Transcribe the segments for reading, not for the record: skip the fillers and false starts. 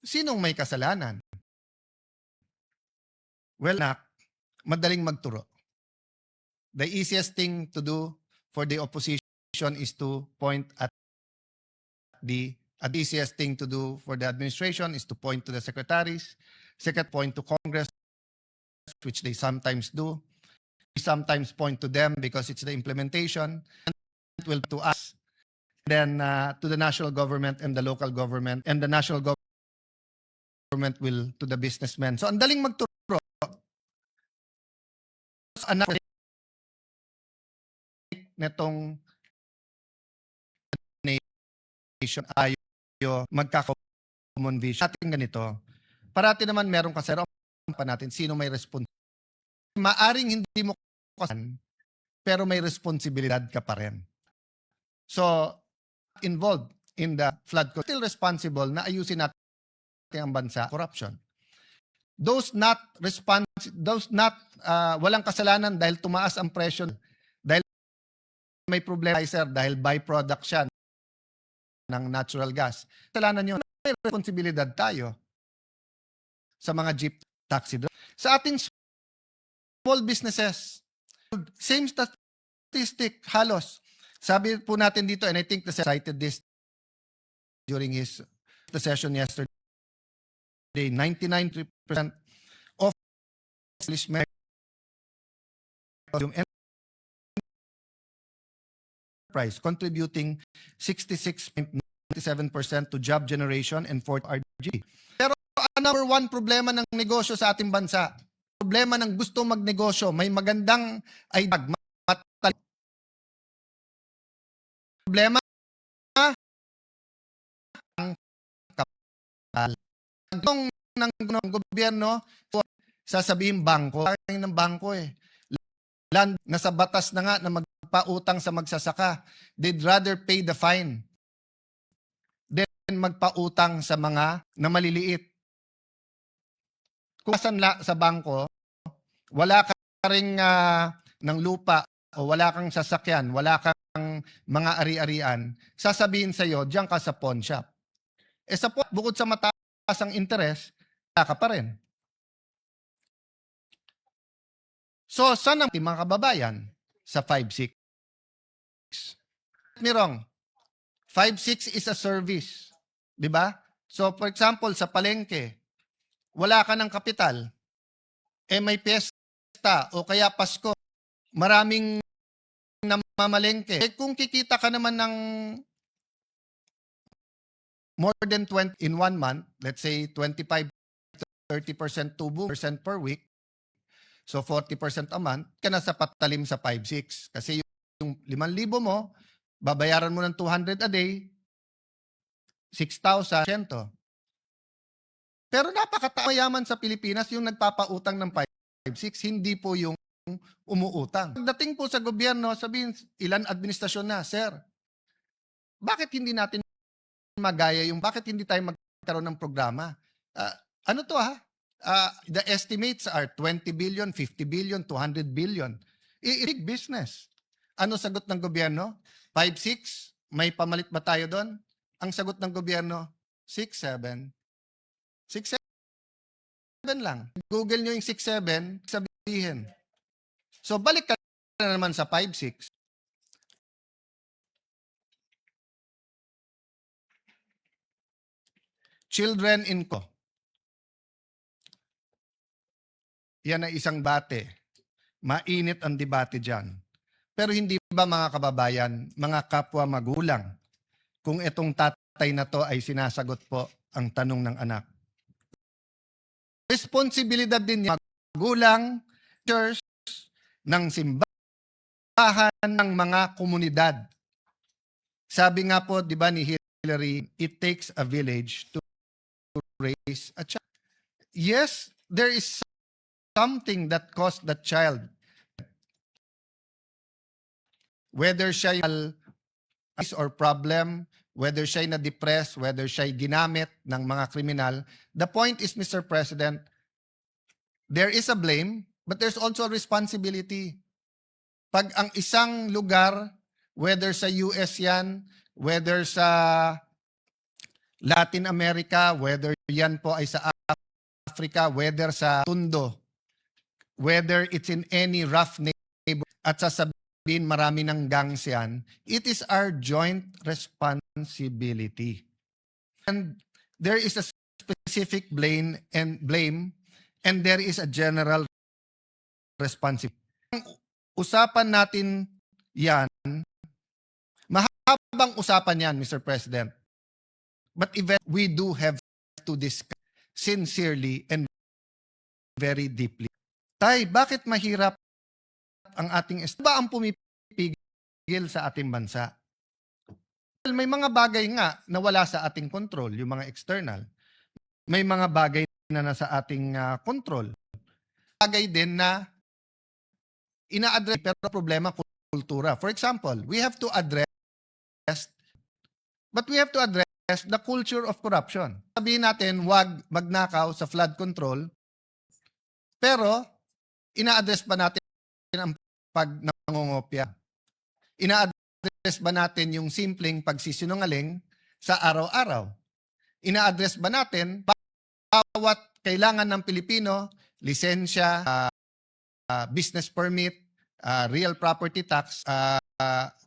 sinong may kasalanan? Well, madaling magturo. The easiest thing to do for the opposition is to point at the easiest thing to do for the administration is to point to the secretaries. Second, point to Congress, which they sometimes do. We sometimes point to them because it's the implementation. It will to us, then to the national government and the local government, and the national government will to the businessmen. So ang daling magturo. Anak netong nation ayo magka-common vision. Ating ganito, parati naman meron kasi pa natin sino may responsibilidad. Maaring hindi mo kasan, pero may responsibilidad ka pa rin. So, involved in the flood control, still responsible na ayusin natin ang bansa, corruption. Those not walang kasalanan dahil tumaas ang presyo, dahil may problema dahil byproduct siya ng natural gas. Kasalanan yun. May responsibilidad tayo sa mga jeep taxi. Sa ating small businesses, same statistic halos. Sabi po natin dito, and I think the cited this during the session yesterday, 99% of establishment enterprise contributing 66.97% to job generation and 40% RG. Pero number one problema ng negosyo sa ating bansa, problema ng gusto magnegosyo, may magandang idea, problema ang kapal. Ng gobyerno, sasabihin bangko. Ng bangko land, nasa batas na nga na magpautang sa magsasaka. They'd rather pay the fine than magpautang sa mga na maliliit. Kung sa bangko, wala ka ring ng lupa o wala kang sasakyan, wala kang mga ari-arian, sasabihin sa iyo, diyan ka sa pawn shop. Sa pawn, bukod sa mataas ang interest, wala ka pa rin. So, saan ang mga kababayan? Sa 5-6. Mirong, 5-6 is a service. Diba? So, for example, sa palengke, wala ka ng kapital, may piyesta o kaya Pasko, maraming namamalengke. Kung kikita ka naman ng more than 20 in 1 month, let's say 25-30% to 2% per week, so 40% a month, ka na sa patalim sa 5-6. Kasi yung 5,000 mo, babayaran mo ng 200 a day, 6,000. Pero napakamayaman sa Pilipinas yung nagpapautang ng 5-6, hindi po yung umuutang. Pagdating po sa gobyerno, sabihin, ilan administrasyon na, sir, bakit hindi natin magaya bakit hindi tayo magkaroon ng programa? Ano to the estimates are 20 billion, 50 billion, 200 billion. Big business. Ano sagot ng gobyerno? 5-6? May pamalit ba tayo doon? Ang sagot ng gobyerno, 6-7. 6-7 lang. Google nyo yung 6-7, sabihin. So balik ka na naman sa 5-6. Children in co. Yan ay isang debate. Mainit ang debate dyan. Pero hindi ba mga kababayan, mga kapwa magulang, kung itong tatay na to ay sinasagot po ang tanong ng anak? Responsibilidad din niya magulang, church, ng simbahan, ng mga komunidad. Sabi nga po, di ba ni Hillary, it takes a village to raise a child. Yes, there is something that caused that child. Whether siya or problem, whether siya na-depress, whether siya ginamit ng mga kriminal, the point is, Mr. President, there is a blame, but there's also a responsibility. Pag ang isang lugar, whether sa US yan, whether sa Latin America, whether yan po ay sa Africa, whether sa Tundo, whether it's in any rough neighbor, at sasabihin marami ng gangs yan, it is our joint responsibility. And there is a specific blame and there is a general responsibility. Usapan natin yan, mahabang usapan yan, Mr. President. But we do have to discuss sincerely and very deeply. Tay, bakit mahirap ang ating ba ang pumipigil sa ating bansa? Well, may mga bagay nga na wala sa ating control, yung mga external. May mga bagay na nasa ating control. Bagay din na ina-address pero problema kultura. For example, we have to address the culture of corruption. Sabihin natin, wag magnakaw sa flood control, pero ina-address ba natin ang pagnangongopya? Ina-address ba natin yung simpleng pagsisinungaling sa araw-araw? Ina-address ba natin bawat kailangan ng Pilipino, lisensya, business permit, real property tax,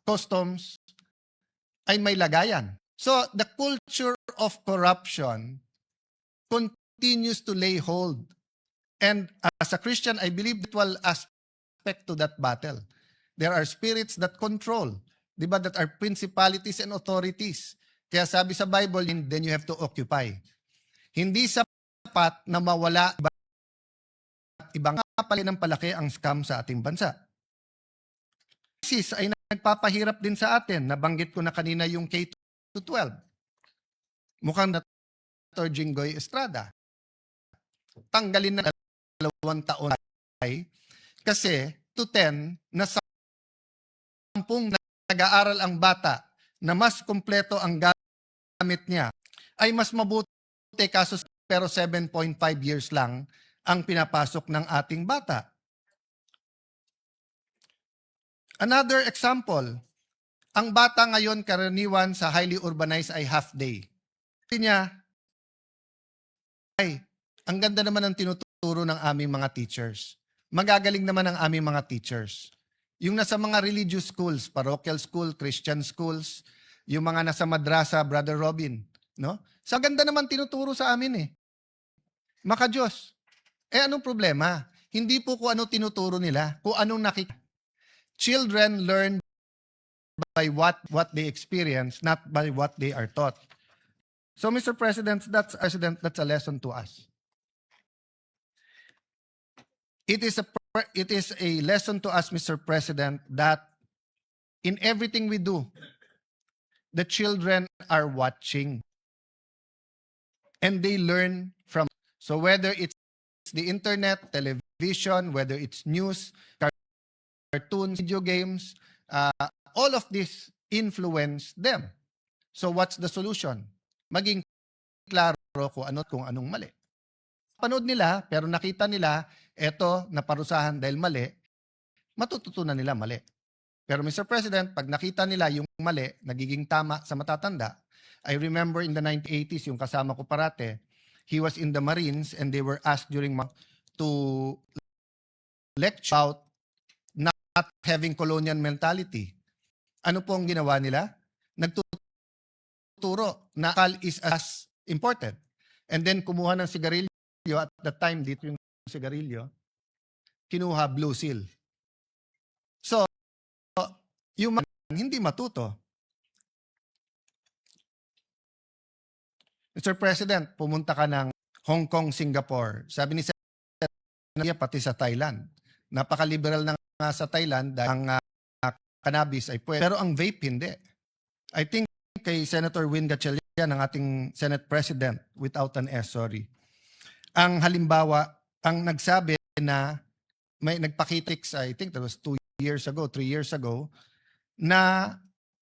customs, ay may lagayan? So, the culture of corruption continues to lay hold. And as a Christian, I believe that will aspect to that battle. There are spirits that control, di ba, that are principalities and authorities. Kaya sabi sa Bible, then you have to occupy. Hindi sapat na mawala ibang pali ng palaki ang scam sa ating bansa. ISIS ay nagpapahirap din sa atin. Nabanggit ko na kanina yung K-12. Mukhang Dr. Jinggoy Estrada. Tanggalin na 2 taon kasi to 10 na 10 nag-aaral ang bata na mas kumpleto ang gamit niya ay mas mabuti kaso pero 7.5 years lang ang pinapasok ng ating bata. Another example, ang bata ngayon karaniwan sa highly urbanized ay half day. Sabi niya, ay, ang ganda naman ng tinuturo ng aming mga teachers. Magagaling naman ang aming mga teachers. Yung nasa mga religious schools, parochial school, Christian schools, yung mga nasa madrasa, Brother Robin, no? Sa ganda naman tinuturo sa amin eh. Maka-Diyos. Anong problema? Hindi po kung ano tinuturo nila, kung anong nakikita. Children learn by what they experience, not by what they are taught. So, Mr. President, that's a lesson to us. It is a lesson to us, Mr. President, that in everything we do, the children are watching. And they learn from. So whether it's the internet, television, whether it's news, cartoons, video games, all of this influence them. So what's the solution? Maging klaro kung anong mali. Panood nila, pero nakita nila, eto, naparusahan dahil mali, matututunan nila mali. Pero Mr. President, pag nakita nila yung mali, nagiging tama sa matatanda, I remember in the 1980s, yung kasama ko parate, he was in the Marines and they were asked during to lecture about not having colonial mentality. Ano po ang ginawa nila? Nagtuturo na alcohol is as important. And then kumuha ng sigarilyo, at the time dito yung sigarilyo, kinuha Blue Seal. So, yung hindi matuto. Mr. President, pumunta ka ng Hong Kong, Singapore. Sabi ni Senator, pati sa Thailand. Napaka-liberal na nga sa Thailand dahil ang cannabis ay pwede. Pero ang vape, hindi. I think kay Senator Win Gatchalian, ang ating Senate President, without an S, sorry. Ang halimbawa, ang nagsabi na may nagpakitix, I think that was 3 years ago, na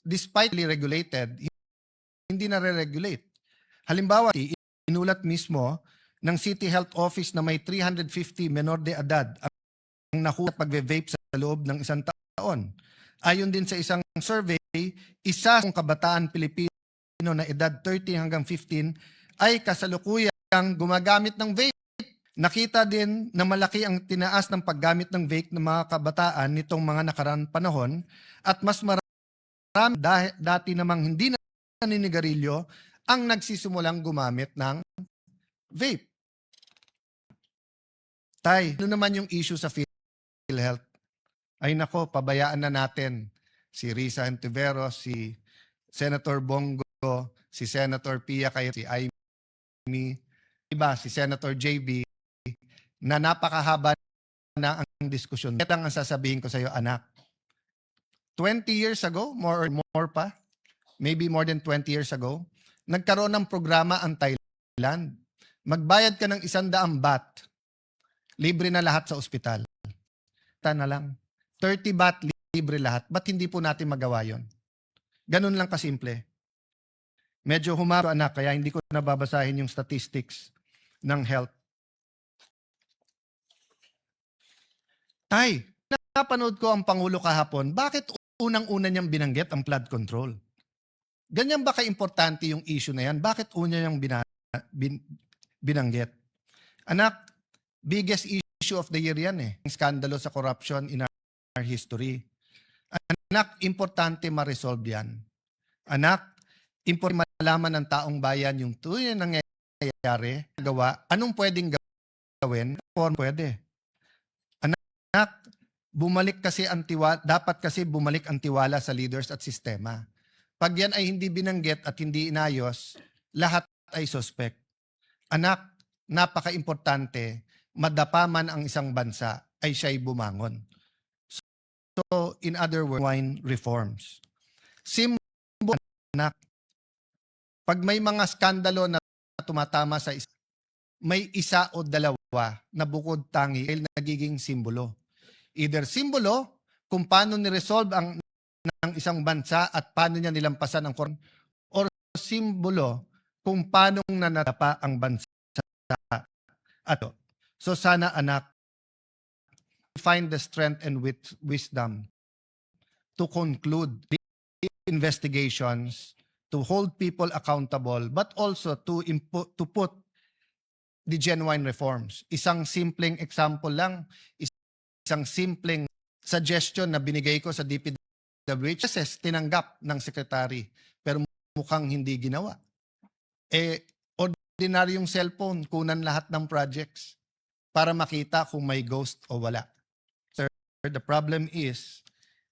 despite regulated, hindi na re-regulate. Halimbawa, inulat mismo ng City Health Office na may 350 menor de edad ang nakuha pagve-vape sa loob ng 1 taon. Ayon din sa isang survey, isa sa kabataan Pilipino na edad 30 hanggang 15 ay kasalukuyang gumagamit ng vape. Nakita din na malaki ang tinaas ng paggamit ng vape ng mga kabataan nitong mga nakaraang panahon at mas marami dati namang hindi na naninigarilyo ang nagsisimulang gumamit ng vape. Tay, ano naman yung issue sa PhilHealth? Ay nako, pabayaan na natin si Risa Hontiveros, si Senator Bongo, si Senator Pia Cayetano, si Amy, iba, si Senator JB, na napakahaba na ang diskusyon. Ito ang sasabihin ko sa iyo, anak. 20 years ago, more pa, maybe more than 20 years ago, nagkaroon ng programa ang Thailand. Magbayad ka ng 100 baht, libre na lahat sa ospital. Na lang. 30 baht, libre lahat. Ba't hindi po natin magawa yon? Ganun lang kasimple. Medyo humaba anak, kaya hindi ko nababasahin yung statistics ng health. Tay, napanood ko ang Pangulo kahapon, bakit unang-una niyang binanggit ang flood control? Ganyan ba ka-importante yung issue na yan? Bakit una niyang binanggit? Anak, biggest issue of the year yan eh. Skandalo sa corruption in our history. Anak, importante ma-resolve yan. Anak, importante malaman ng taong bayan yung tunay na nangyayari, gawa, anong pwedeng gawin, kung pwede. Anak, bumalik kasi ang dapat kasi bumalik ang tiwala sa leaders at sistema. Pag yan ay hindi binanggit at hindi inayos, lahat ay suspect. Anak, napaka-importante, madapa man ang isang bansa, ay siya'y bumangon. So, in other words, wine reforms. Simbo, anak, pag may mga skandalo na tumatama sa isa, may isa o dalawa na bukod tangi ay nagiging simbolo. Either simbolo kung paano ni-resolve ang ng isang bansa at paano niya nilampasan ang korupsyon, or simbolo kung paano nanatapa ang bansa. So sana anak, find the strength and wisdom to conclude the investigations, to hold people accountable, but also to put the genuine reforms. Isang simpleng example lang, isang simpleng suggestion na binigay ko sa DPWH, tinanggap ng secretary, pero mukhang hindi ginawa. Ordinaryong cellphone, kunan lahat ng projects para makita kung may ghost o wala. Sir, the problem is,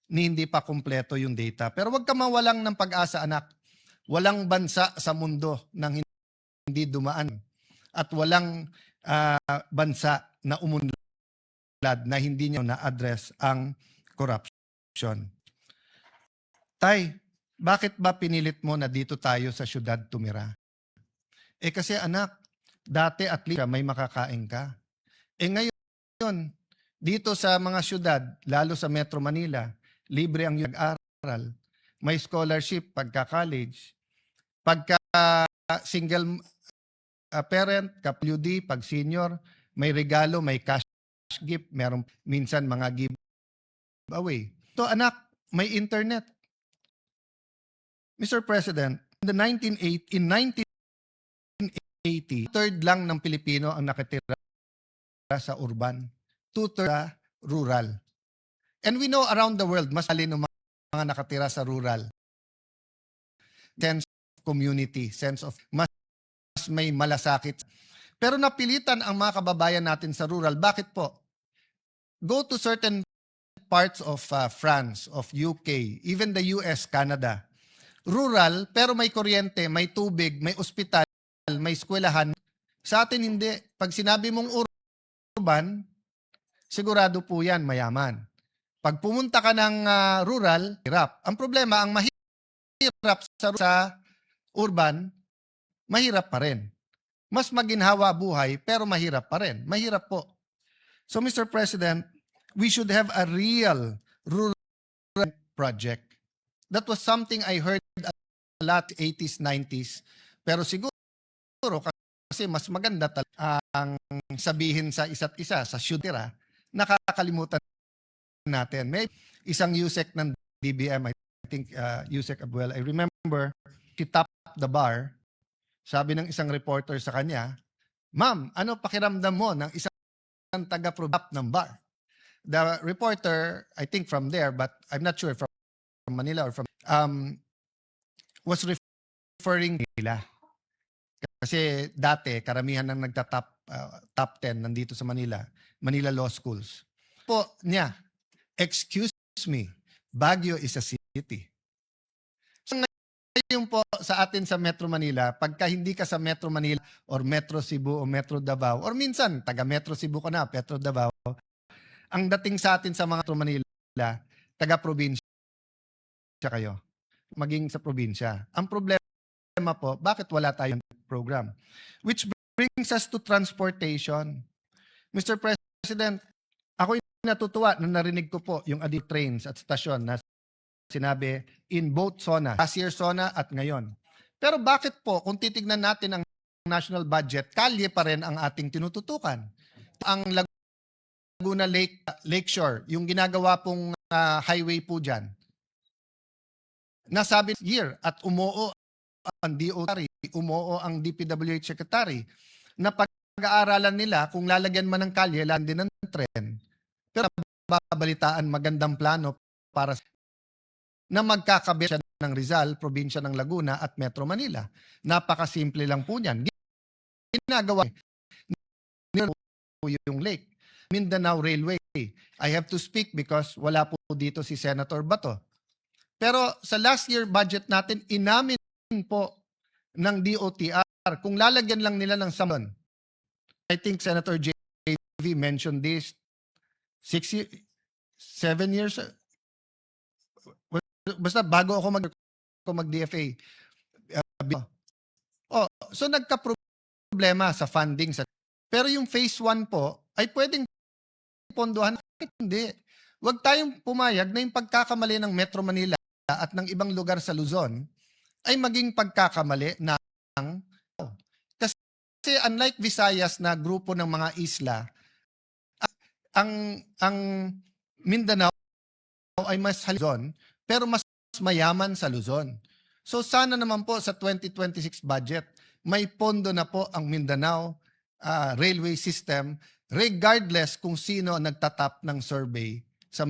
hindi pa kumpleto yung data. Pero wag ka mawalang ng pag-asa, anak. Walang bansa sa mundo nang hindi dumaan. At walang bansa na umunlad na hindi niyo na-address ang corruption. Tay, bakit ba pinilit mo na dito tayo sa syudad tumira? Kasi anak, dati at least may makakain ka. Ngayon, dito sa mga syudad, lalo sa Metro Manila, libre ang nag-aral. May scholarship pagka-college. Pagka single parent, ka-PWD, pag senior, may regalo, may cash gift, meron minsan mga giveaway. So anak, may internet. Mr. President, in 1980, third lang ng Pilipino ang nakatira sa urban, 2/3 sa rural. And we know around the world, mas alin ng mga nakatira sa rural. Sense of community, sense of mas may malasakit. Pero napilitan ang mga kababayan natin sa rural. Bakit po? Go to certain parts of France, of UK, even the US, Canada. Rural, pero may kuryente, may tubig, may ospital, may eskwelahan. Sa atin hindi. Pag sinabi mong urban, sigurado po yan, mayaman. Pag pumunta ka ng rural, hirap. Ang problema, ang mahirap sa urban, mahirap pa rin. Mas maginhawa buhay, pero mahirap pa rin. Mahirap po. So, Mr. President, we should have a real rural project. That was something I heard a lot 80s, 90s. Pero siguro, kasi mas maganda ang sabihin sa isa't isa, sa syudira, nakakalimutan natin. May isang USEC ng DBM, I think USEC Abuel, I remember, she tapped the bar, sabi ng isang reporter sa kanya, "Ma'am, ano pakiramdam mo ng isang taga-prop ng bar?" The reporter, I think from there, but I'm not sure from Manila or from, was referring nila. Kasi dati, karamihan ng top 10 nandito sa Manila, Manila Law Schools. Po niya, excuse me, Baguio is a city. So ngayon po sa atin sa Metro Manila, pagka hindi ka sa Metro Manila or Metro Cebu o Metro Davao, or minsan taga Metro Cebu ka na, Metro Davao, ang dating sa atin sa mga Metro Manila, taga-probinsya kayo, maging sa probinsya. Ang problema po, bakit wala tayong program? Which brings us to transportation. Mr. President, ako natutuwa na narinig ko po yung adi trains at stasyon na sinabi in both SONA, last year SONA at ngayon. Pero bakit po, kung titignan natin ang national budget, kalye pa rin ang ating tinututukan. Ang Laguna Lakeshore, yung ginagawa pong highway po dyan, nasabi year at umuo ang DOT, umuo ang DPWH Secretary, na pag-aaralan nila kung lalagyan man ng kalye, lalagyan din ng tren. Pero babalitaan magandang plano para na magkakabit siya ng Rizal, probinsya ng Laguna at Metro Manila. Napakasimple lang po niyan. Ginagawa yung lake. Mindanao Railway. I have to speak because wala po dito si Senator Bato. Pero sa last year budget natin, inamin po ng DOTR kung lalagyan lang nila ng samon. I think Senator JV mentioned this 7 years, basta bago ako mag-DFA. So nagka-problema sa funding. Pero yung phase 1 po ay pwedeng pondohan. Hindi. Huwag tayong pumayag na yung pagkakamali ng Metro Manila at ng ibang lugar sa Luzon ay maging pagkakamali ng kasi unlike Visayas na grupo ng mga isla, ang Mindanao ay mas Luzon, pero mas mayaman sa Luzon. So sana naman po sa 2026 budget, may pondo na po ang Mindanao railway system regardless kung sino nagtatap ng survey sa